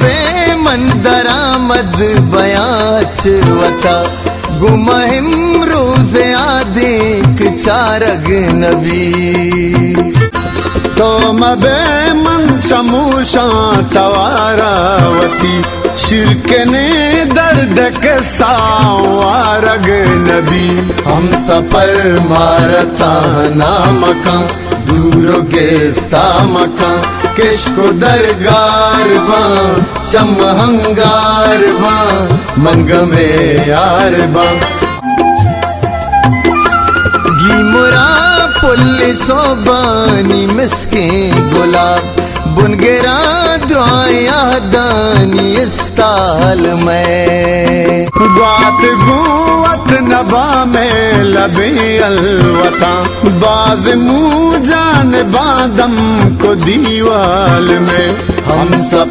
بے من درآمد بیاچ وطا گمہم روز آدیک چارگ نبی تو بے من سموشاں توارا وتی شرک نے درد کے ساوارگ نبی ہم سفر مارتا نامکاں دورو گیستا مکاں کشکو درگار باں چم ہنگار باں منگمے یار باں گی مرا پل صوبانی مسکین گلاب بنگرا دعائیں دانی استال میں بات گوت نبا میں لبی الوطاں باز منہ جان بادم کو دیوال میں ہم سب